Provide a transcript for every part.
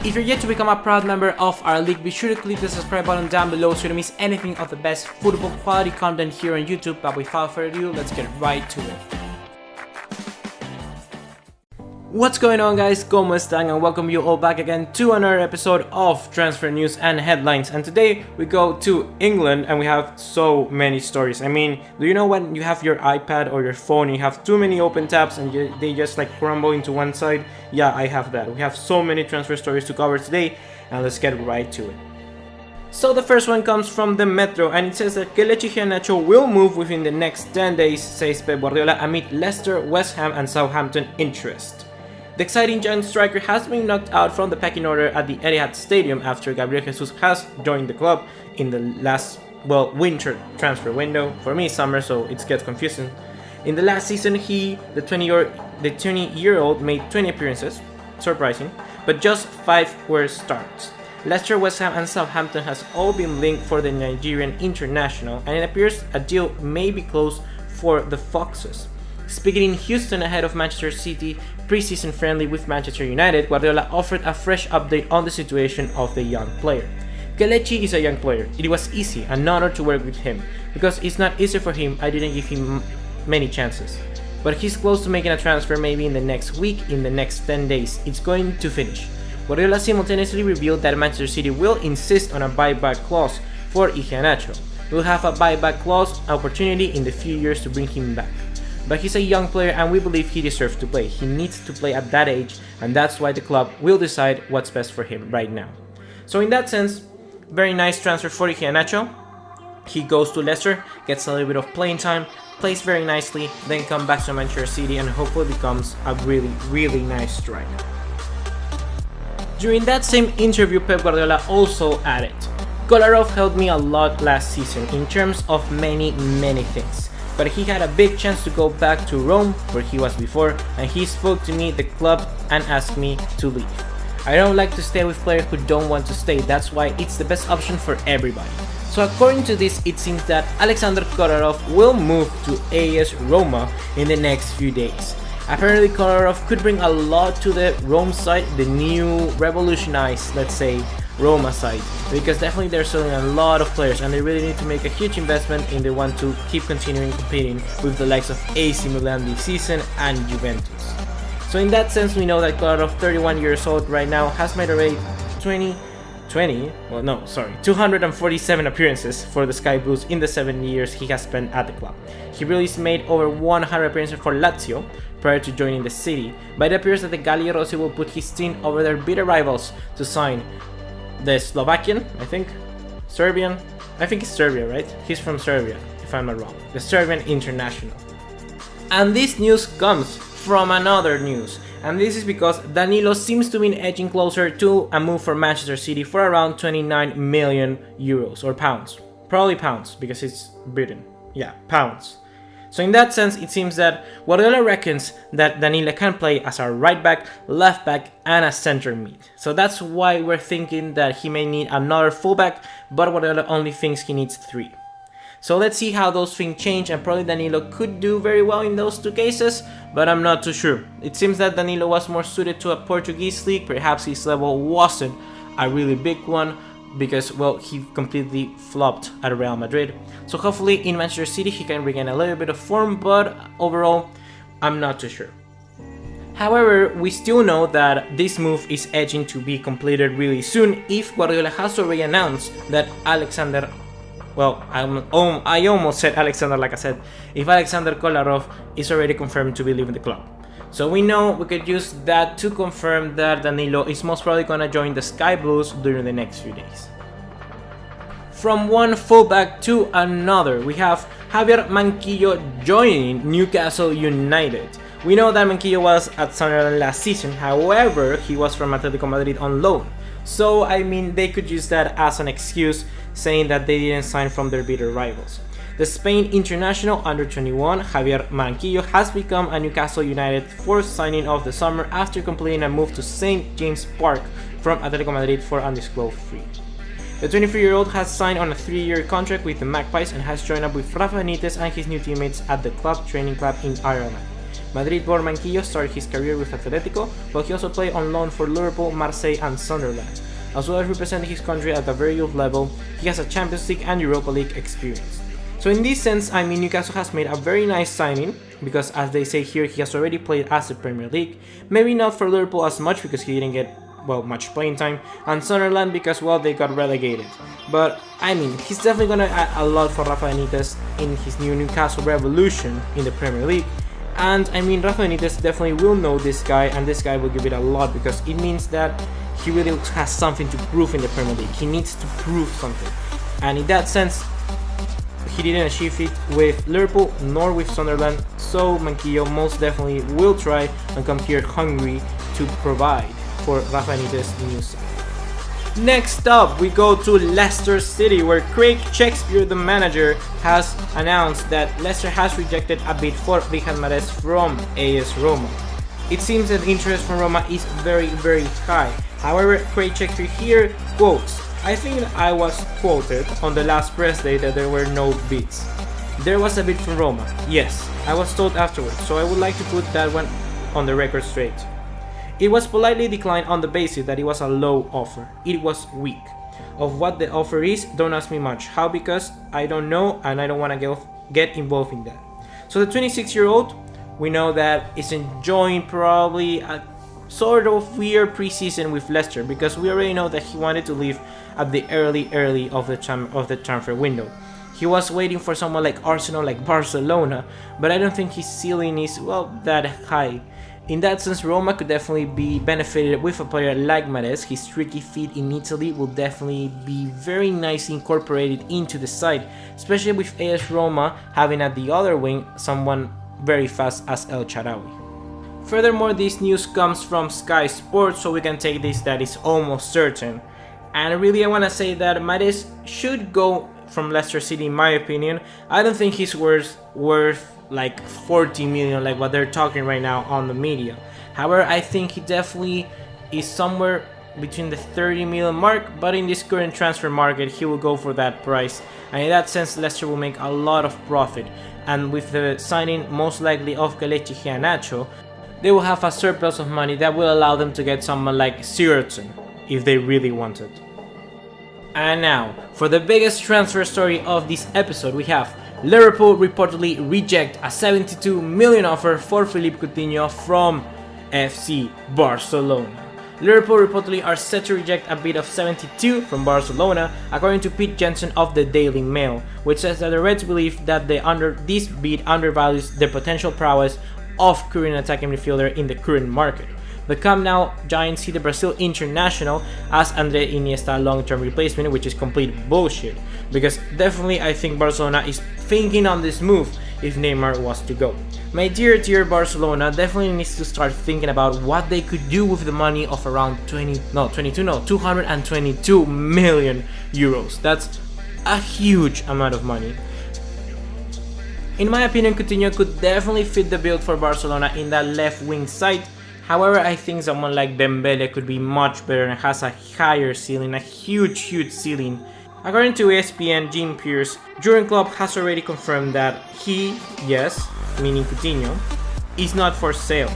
If you're yet to become a proud member of our league, be sure to click the subscribe button down below so you don't miss anything of the best football quality content here on YouTube. But without further ado, let's get right to it. What's going on, guys? ¿Cómo están? And welcome you all back again to another episode of Transfer News and Headlines. And today we go to England and we have so many stories. I mean, do you know when you have your iPad or your phone and you have too many open tabs and they just like crumble into one side? Yeah, I have that. We have so many transfer stories to cover today, and let's get right to it. So the first one comes from the Metro, and it says that Kelechi Iheanacho will move within the next 10 days, says Pep Guardiola, amid Leicester, West Ham and Southampton interest. The exciting giant striker has been knocked out from the pecking order at the Etihad Stadium after Gabriel Jesus has joined the club in the last, winter transfer window. For me, summer, so it gets confusing. In the last season, the 20-year-old made 20 appearances, surprising, but just 5 were starts. Leicester, West Ham and Southampton has all been linked for the Nigerian international, and it appears a deal may be close for the Foxes. Speaking in Houston ahead of Manchester City pre-season friendly with Manchester United, Guardiola offered a fresh update on the situation of the young player. Kelechi is a young player. It was easy, an honor to work with him. Because it's not easy for him, I didn't give him many chances. But he's close to making a transfer, maybe in the next week, in the next 10 days. It's going to finish. Guardiola simultaneously revealed that Manchester City will insist on a buyback clause for Iheanacho. We'll have a buyback clause opportunity in the few years to bring him back. But he's a young player and we believe he deserves to play. He needs to play at that age, and that's why the club will decide what's best for him right now. So in that sense, very nice transfer for Iheanacho. He goes to Leicester, gets a little bit of playing time, plays very nicely, then comes back to Manchester City and hopefully becomes a really nice striker. During that same interview, Pep Guardiola also added, Kolarov helped me a lot last season in terms of many things. But he had a big chance to go back to Rome, where he was before, and he spoke to me, the club, and asked me to leave. I don't like to stay with players who don't want to stay, that's why it's the best option for everybody. So according to this, it seems that Alexander Kolarov will move to AS Roma in the next few days. Apparently Kolarov could bring a lot to the Rome side, the new revolutionized, let's say, Roma side, because definitely they're selling a lot of players and they really need to make a huge investment if they want to keep continuing competing with the likes of AC Milan this season and Juventus. So in that sense, we know that Kolarov, 31 years old right now, has made already 247 appearances for the Sky Blues in the 7 years he has spent at the club. He really made over 100 appearances for Lazio prior to joining the city, but it appears that the Galli Rossi will put his team over their bitter rivals to sign the Slovakian, Serbian, it's Serbia, right? He's from Serbia, if I'm not wrong. The Serbian international. And this news comes from another news, and this is because Danilo seems to be edging closer to a move for Manchester City for around 29 million euros or pounds. Probably pounds, because it's Britain. Yeah, pounds. So in that sense, it seems that Guardiola reckons that Danilo can play as a right back, left back and a center mid. So that's why we're thinking that he may need another fullback, but Guardiola only thinks he needs 3. So let's see how those things change, and probably Danilo could do very well in those 2 cases, but I'm not too sure. It seems that Danilo was more suited to a Portuguese league, perhaps his level wasn't a really big one, because, he completely flopped at Real Madrid. So hopefully in Manchester City he can regain a little bit of form, but overall, I'm not too sure. However, we still know that this move is edging to be completed really soon if Guardiola has already announced that Alexander, I almost said Alexander like I said, if Alexander Kolarov is already confirmed to be leaving the club. So we know we could use that to confirm that Danilo is most probably gonna join the Sky Blues during the next few days. From one fullback to another, we have Javier Manquillo joining Newcastle United. We know that Manquillo was at Sunderland last season, however, he was from Atletico Madrid on loan. So I mean, they could use that as an excuse, saying that they didn't sign from their bitter rivals. The Spain international under 21, Javier Manquillo, has become a Newcastle United fourth signing of the summer after completing a move to St. James Park from Atletico Madrid for undisclosed fee. The 23-year-old has signed on a 3-year contract with the Magpies and has joined up with Rafa Benitez and his new teammates at the club training club in Ireland. Madrid-born Manquillo started his career with Atletico, but he also played on loan for Liverpool, Marseille and Sunderland. As well as representing his country at a very youth level, he has a Champions League and Europa League experience. So in this sense, I mean, Newcastle has made a very nice signing, because as they say here, he has already played as the Premier League. Maybe not for Liverpool as much, because he didn't get, well, much playing time, and Sunderland because, well, they got relegated. But, I mean, he's definitely gonna add a lot for Rafa Benitez in his new Newcastle revolution in the Premier League. And, I mean, Rafa Benitez definitely will know this guy, and this guy will give it a lot, because it means that he really has something to prove in the Premier League. He needs to prove something. And in that sense, he didn't achieve it with Liverpool nor with Sunderland, so Manquillo most definitely will try and come here hungry to provide for Rafa Benitez's new side. Next up, we go to Leicester City, where Craig Shakespeare, the manager, has announced that Leicester has rejected a bid for Riyad Mahrez from AS Roma. It seems that interest from Roma is very, very high. However, Craig Shakespeare here quotes, "I think I was quoted on the last press day that there were no bids. There was a bid from Roma, yes, I was told afterwards, so I would like to put that one on the record straight. It was politely declined on the basis that it was a low offer. It was weak. Of what the offer is, don't ask me much. How? Because I don't know and I don't want to get involved in that." So the 26-year-old, we know that is enjoying probably a sort of weird preseason with Leicester, because we already know that he wanted to leave at the early of the transfer window. He was waiting for someone like Arsenal, like Barcelona, but I don't think his ceiling is, well, that high. In that sense, Roma could definitely be benefited with a player like Mahrez. His tricky feet in Italy will definitely be very nicely incorporated into the side, especially with AS Roma having at the other wing someone very fast as El Shaarawy. Furthermore, this news comes from Sky Sports, so we can take this that is almost certain. And really, I want to say that Mahrez should go from Leicester City, in my opinion. I don't think he's worth like 40 million, like what they're talking right now on the media. However, I think he definitely is somewhere between the 30 million mark, but in this current transfer market, he will go for that price. And in that sense, Leicester will make a lot of profit. And with the signing, most likely, of Kelechi Iheanacho, they will have a surplus of money that will allow them to get someone like Sigurdsson if they really want it. And now, for the biggest transfer story of this episode, we have Liverpool reportedly reject a 72 million offer for Philippe Coutinho from FC Barcelona. Liverpool reportedly are set to reject a bid of 72 from Barcelona, according to Pete Jensen of the Daily Mail, which says that the Reds believe that this bid undervalues the potential prowess of current attacking midfielder in the current market. The Camp Nou Giants see the Brazil international as André Iniesta long-term replacement, which is complete bullshit, because definitely I think Barcelona is thinking on this move if Neymar was to go. My dear Barcelona definitely needs to start thinking about what they could do with the money of around 222 million euros. That's a huge amount of money. In my opinion, Coutinho could definitely fit the bill for Barcelona in that left wing side. However, I think someone like Dembele could be much better and has a higher ceiling, a huge ceiling. According to ESPN, Jim Pierce, Jurgen Klopp has already confirmed that he, yes, meaning Coutinho, is not for sale.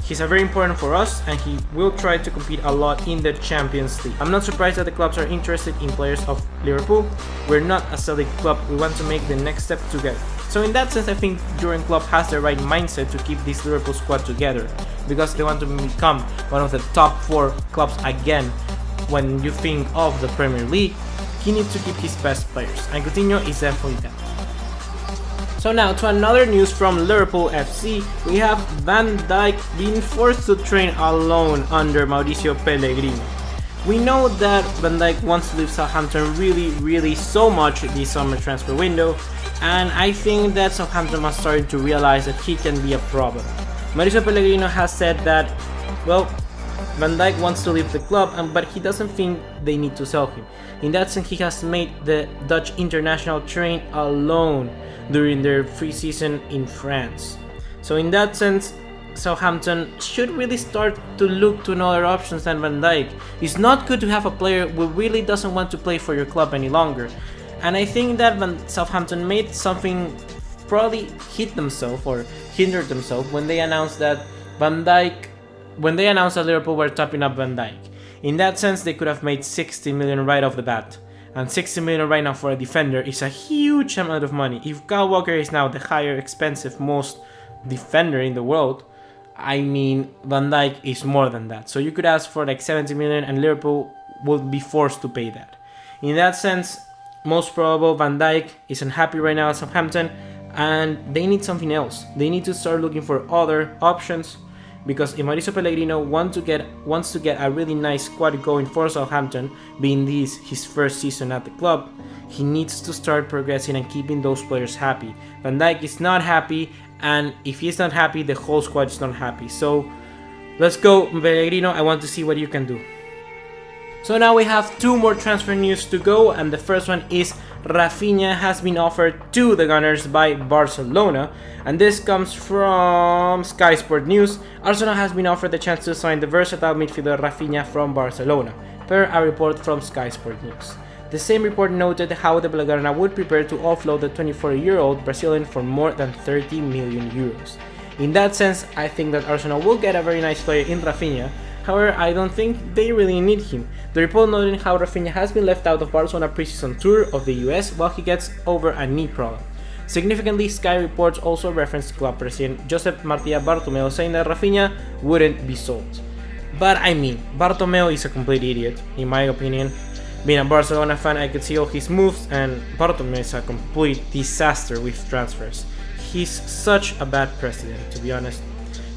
He's very important for us and he will try to compete a lot in the Champions League. I'm not surprised that the clubs are interested in players of Liverpool. We're not a selling club, we want to make the next step together. So in that sense, I think Jurgen Klopp has the right mindset to keep this Liverpool squad together, because they want to become one of the top 4 clubs again. When you think of the Premier League, he needs to keep his best players, and Coutinho is definitely that. So now to another news from Liverpool FC, we have Van Dijk being forced to train alone under Mauricio Pellegrini. We know that Van Dijk wants to leave Southampton really so much this summer transfer window, and I think that Southampton must start to realize that he can be a problem. Mauricio Pellegrino has said that, well, Van Dijk wants to leave the club, but he doesn't think they need to sell him. In that sense, he has made the Dutch international train alone during their free season in France. So in that sense, Southampton should really start to look to other options than Van Dijk. It's not good to have a player who really doesn't want to play for your club any longer. And I think that Southampton made something probably hit themselves or hindered themselves when they announced that Liverpool were topping up Van Dijk. In that sense, they could have made 60 million right off the bat. And 60 million right now for a defender is a huge amount of money. If Kyle Walker is now the higher expensive most defender in the world, I mean, Van Dijk is more than that. So you could ask for like 70 million and Liverpool would be forced to pay that. In that sense, most probable Van Dijk is unhappy right now at Southampton and they need something else. They need to start looking for other options, because if Mauricio Pellegrino wants to get a really nice squad going for Southampton, being this his first season at the club, he needs to start progressing and keeping those players happy. Van Dijk is not happy, and if he's not happy, the whole squad is not happy. So let's go, Pellegrino. I want to see what you can do. So now we have 2 more transfer news to go, and the first one is Rafinha has been offered to the Gunners by Barcelona, and this comes from Sky Sport News. Arsenal has been offered the chance to sign the versatile midfielder Rafinha from Barcelona, per a report from Sky Sport News. The same report noted how the Blaugrana would prepare to offload the 24-year-old Brazilian for more than 30 million euros. In that sense, I think that Arsenal will get a very nice player in Rafinha. However, I don't think they really need him. The report noted how Rafinha has been left out of Barcelona pre-season tour of the US while he gets over a knee problem. Significantly, Sky reports also referenced club president Josep Martí Bartomeu saying that Rafinha wouldn't be sold. But I mean, Bartomeu is a complete idiot, in my opinion. Being a Barcelona fan, I could see all his moves, and Bartomeu is a complete disaster with transfers. He's such a bad president, to be honest.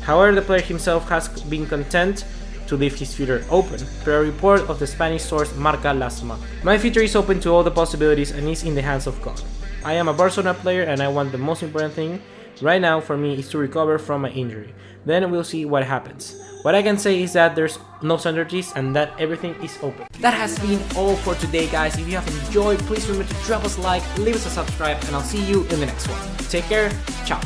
However, the player himself has been content to leave his future open, per a report of the Spanish source Marca last month. My future is open to all the possibilities and is in the hands of God. I am a Barcelona player and I want the most important thing right now for me is to recover from my injury. Then we'll see what happens. What I can say is that there's no certainties and that everything is open. That has been all for today, guys. If you have enjoyed, please remember to drop us a like, leave us a subscribe, and I'll see you in the next one. Take care, ciao.